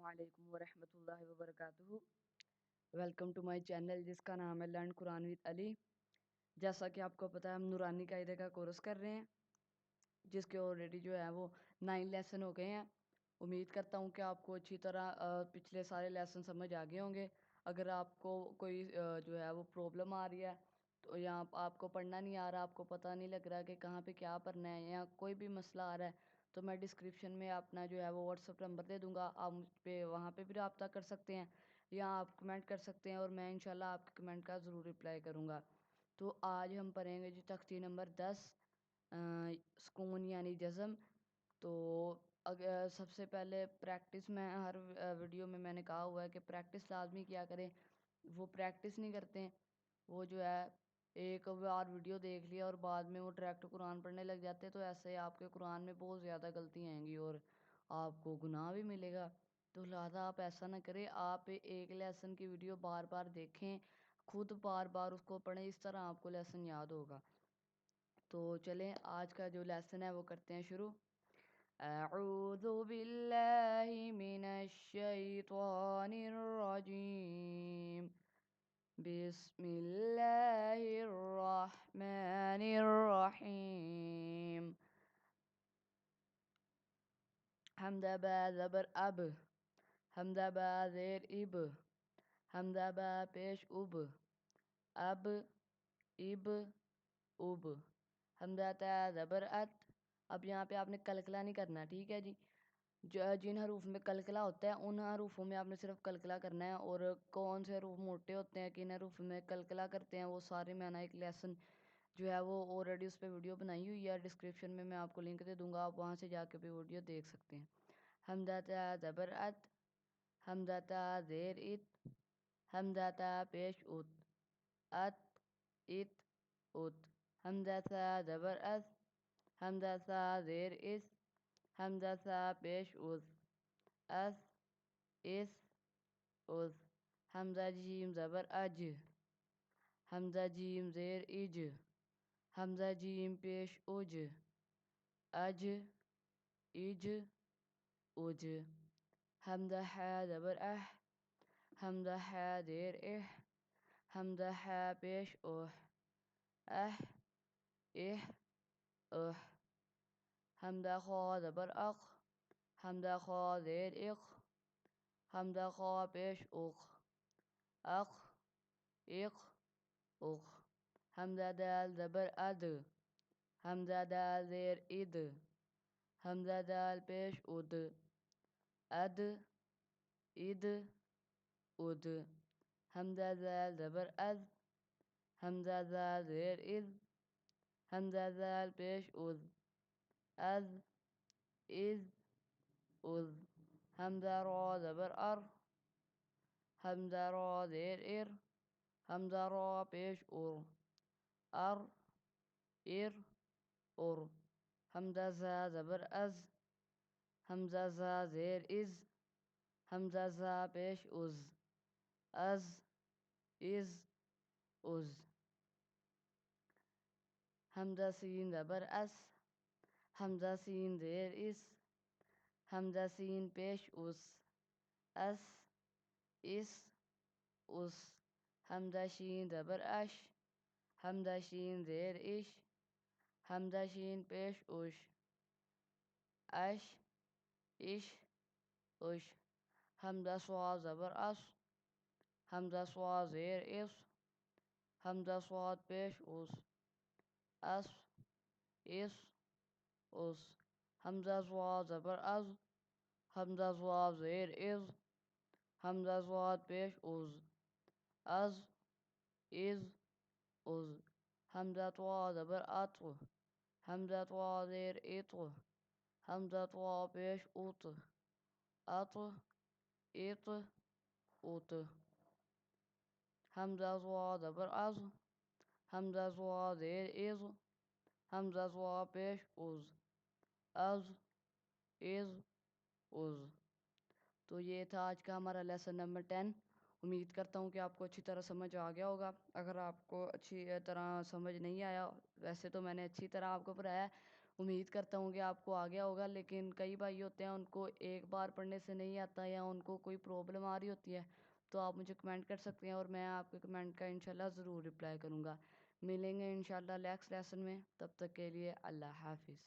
अस्सलामुअलैकुम वरहमतुल्लाहि वबरकातुहू। Welcome to my channel जिसका नाम है लर्न कुरान विद अली। जैसा कि आपको पता है हम नूरानी कायदे का कोर्स कर रहे हैं जिसके ऑलरेडी जो है वो 9 लेसन हो गए हैं। उम्मीद करता हूँ कि आपको अच्छी तरह पिछले सारे लेसन समझ आ गए होंगे। अगर आपको कोई जो है वो प्रॉब्लम आ रही है तो या आपको पढ़ना नहीं आ रहा, आपको पता नहीं लग रहा कि कहाँ पे क्या पढ़ना है, या कोई भी मसला आ रहा है, तो मैं डिस्क्रिप्शन में अपना जो है वो व्हाट्सअप नंबर दे दूँगा। आप मुझ पे वहाँ पे भी रब्ता कर सकते हैं या आप कमेंट कर सकते हैं और मैं इंशाल्लाह आपके कमेंट का ज़रूर रिप्लाई करूँगा। तो आज हम पढ़ेंगे जी तख्ती नंबर 10 सुकून यानी जज़म। तो अगर सबसे पहले प्रैक्टिस में हर वीडियो में मैंने कहा हुआ है कि प्रैक्टिस लाजमी किया करें। वो प्रैक्टिस नहीं करते हैं, वो जो है एक बार वीडियो देख लिया और बाद में वो डायरेक्ट कुरान पढ़ने लग जाते हैं, तो ऐसे आपके कुरान में बहुत ज़्यादा गलतियाँ आएंगी और आपको गुनाह भी मिलेगा। तो लिहाजा आप ऐसा ना करें, आप एक लेसन की वीडियो बार बार देखें, खुद बार बार उसको पढ़ें, इस तरह आपको लेसन याद होगा। तो चलें आज का जो लेसन है वो करते हैं शुरू। अऊज़ु बिल्लाहि मिनश शैतानिर रजीम। बिस्मिल्लाहिर्रहमानिर्रहीम। हमदा बा ज़बर अब, हमदा बा ज़ेर इब, हमदा बा पेश उब, अब इब उब, हमदा ता ज़बर अत। अब यहाँ पे आपने कलकला नहीं करना, ठीक है जी। जिन हरूफ में कलकला होता है उन हरूफों में आपने सिर्फ कलकला करना है, और कौन से हरूफ मोटे होते हैं, किन हरूफ में कलकला करते हैं, वो सारे मैंने एक लेसन जो है वो ऑलरेडी उस पर वीडियो बनाई हुई है। डिस्क्रिप्शन में मैं आपको लिंक दे दूंगा, आप वहाँ से जाके भी वीडियो देख सकते हैं। हमदाता ज़बर अत, हमदाता ज़ेर इत, हमदाता पेश उत, अत इत उत, हमदाता ज़बर अस, हमदाता ज़ेर इस, हमदाता पेश उस, अस इस उस, हमजा जीम ज़बर अज, हमजा जीम ज़ेर इज, हमजा जीम पेश उज, अज इज उज, हमजा है ज़बर अह, हमजा है ज़ेर इह, हमजा है पेश ओह, अह इह ओह, हमदा खा ज़बर अख, हमदा खा ज़ेर इख, हमदा खा पेश उख, अख इख उख, हमदा दाल ज़बर अद, हमदा दाल ज़ेर इद, हमदा दाल पेश उद, अद इद उद, हमदा दाल ज़बर अज, हमदा दाल ज़ेर इज़, हमदा दाल पेश उज़, अज़ इज़ उज़, हमदा रा ज़बर अर, हमदा रा ज़ेर इर, हमदा रा पेश उर, अर इर उर, हमदा ज़ा ज़बर अज़, हमदा ज़ा ज़ेर इज़, हमदा ज़ा पेश उज़, अज़ इज़ उज़, हमदा सीन ज़बर अस, हमदा सीन ज़ेर इस, हमदा सीन पेश उस, अस इस उस, हमदा शीन ज़बर अश, हमदा शीन ज़ेर इश, हमदा शीन पेश उश, अश इश उश, हमदा स्वाद ज़बर अस, हमदा स्वाद ज़ेर इस, हमदा स्वाद पेश उस, अस इस उस, हमदा स्वाद ज़बर अज़, हमदा स्वाद ज़ेर इज़, हमदा स्वाद पेश उज़, अज़ इज़ उज़, हमदा त्वा ज़बर अत्व, हमदा त्वा ज़ेर इत्व, हमदा त्वा पेश उत, अत इत उत, हमदा त्वा ज़बर अज़, हमदा त्वा ज़ेर इज़, हमदा त्वा पेश उज़, अज़ इज़ उज़। तो ये था आज का हमारा लेसन नंबर 10। उम्मीद करता हूँ कि आपको अच्छी तरह समझ आ गया होगा। अगर आपको अच्छी तरह समझ नहीं आया, वैसे तो मैंने अच्छी तरह आपको पढ़ाया है, امید کرتا ہوں کہ آپ کو آ گیا ہوگا، لیکن کئی بھائی ہوتے ہیں ان کو ایک بار پڑھنے سے نہیں آتا یا ان کو کوئی پرابلم آ رہی ہوتی ہے، تو آپ مجھے کمنٹ کر سکتے ہیں اور میں آپ کے کمنٹ کا انشاءاللہ ضرور رپلائی کروں گا۔ ملیں گے انشاءاللہ نیکسٹ لیسن میں، تب تک کے لیے اللہ حافظ۔